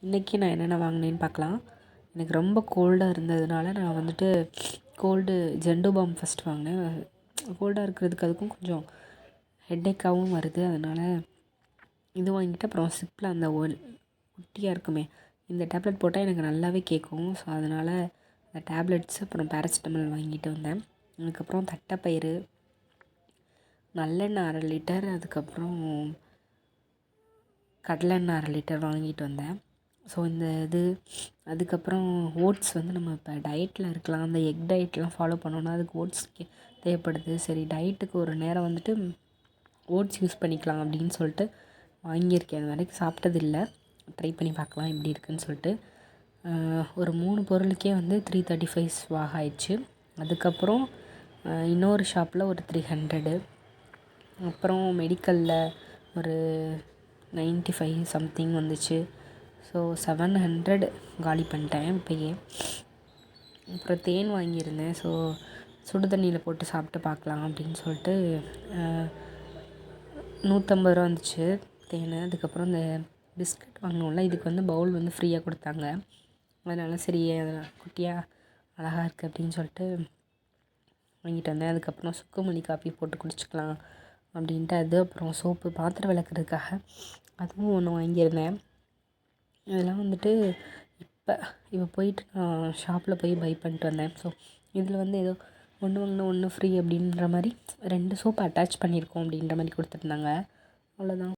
இன்றைக்கி நான் என்னென்ன வாங்கினேன்னு பார்க்கலாம். எனக்கு ரொம்ப கோல்டாக இருந்ததுனால நான் வந்துட்டு ஜெண்டு பாம் ஃபஸ்ட் வாங்கினேன். கோல்டாக இருக்கிறதுக்கு அதுக்கும் கொஞ்சம் ஹெட்டேக்காகவும் வருது. அதனால் இது வாங்கிட்டு அப்புறம் சிப்பில் அந்த குட்டியாக இருக்குமே இந்த டேப்லெட் போட்டால் எனக்கு நல்லாவே கேட்கும். ஸோ அதனால் அந்த டேப்லெட்ஸ் அப்புறம் பேராசிட்டமல் வாங்கிட்டு வந்தேன். அதுக்கப்புறம் தட்டைப்பயிறு, நல்லெண்ணெய் 1/2 லிட்டர், அதுக்கப்புறம் கடலெண்ணெய் 1/2 லிட்டர் வாங்கிட்டு வந்தேன். ஸோ இந்த அதுக்கப்புறம் ஓட்ஸ் நம்ம இப்போ டயட்டில் இருக்கலாம். அந்த எக் டயட்லாம் ஃபாலோ பண்ணோன்னா அதுக்கு ஓட்ஸ் தேவைப்படுது. சரி டயட்டுக்கு ஒரு நேரம் வந்துட்டு ஓட்ஸ் யூஸ் பண்ணிக்கலாம் அப்படின்னு சொல்லிட்டு வாங்கியிருக்கேன். அது வரைக்கும் சாப்பிட்டதில்ல. ட்ரை பண்ணி பார்க்கலாம் எப்படி இருக்குதுன்னு சொல்லிட்டு. ஒரு 3 பொருளுக்கே 335 ஆயிடுச்சு. அதுக்கப்புறம் இன்னொரு ஷாப்பில் ஒரு 300, அப்புறம் மெடிக்கலில் ஒரு 95 சம்திங் வந்துச்சு. ஸோ 700 காலி பண்ணிட்டேன் இப்போயே. அப்புறம் தேன் வாங்கியிருந்தேன். ஸோ சுடு தண்ணியில் போட்டு சாப்பிட்டு பார்க்கலாம் அப்படின்னு சொல்லிட்டு 150 ரூபா வந்துச்சு தேன். அதுக்கப்புறம் இந்த பிஸ்கட் வாங்கினோம்ல, இதுக்கு பவுல் ஃப்ரீயாக கொடுத்தாங்க. அதனால் சரி குட்டியாக அழகாக இருக்குது அப்படின்னு சொல்லிட்டு வாங்கிட்டு வந்தேன். அதுக்கப்புறம் சுக்குமல்லி காப்பி போட்டு குடிச்சிக்கலாம் அப்படின்ட்டு அப்புறம் சோப்பு பாத்திரம் விளக்குறதுக்காக அதுவும் ஒன்று வாங்கியிருந்தேன். இதெல்லாம் இப்போ போயிட்டு நான் ஷாப்பில் போய் பை பண்ணிட்டு வந்தேன். ஸோ இதில் ஏதோ ஒன்று வாங்கினா ஒன்று ஃப்ரீ அப்படின்ற மாதிரி 2 சோப்பு அட்டாச் பண்ணியிருக்கோம் அப்படின்ற மாதிரி கொடுத்துருந்தாங்க. அவ்வளோதான்.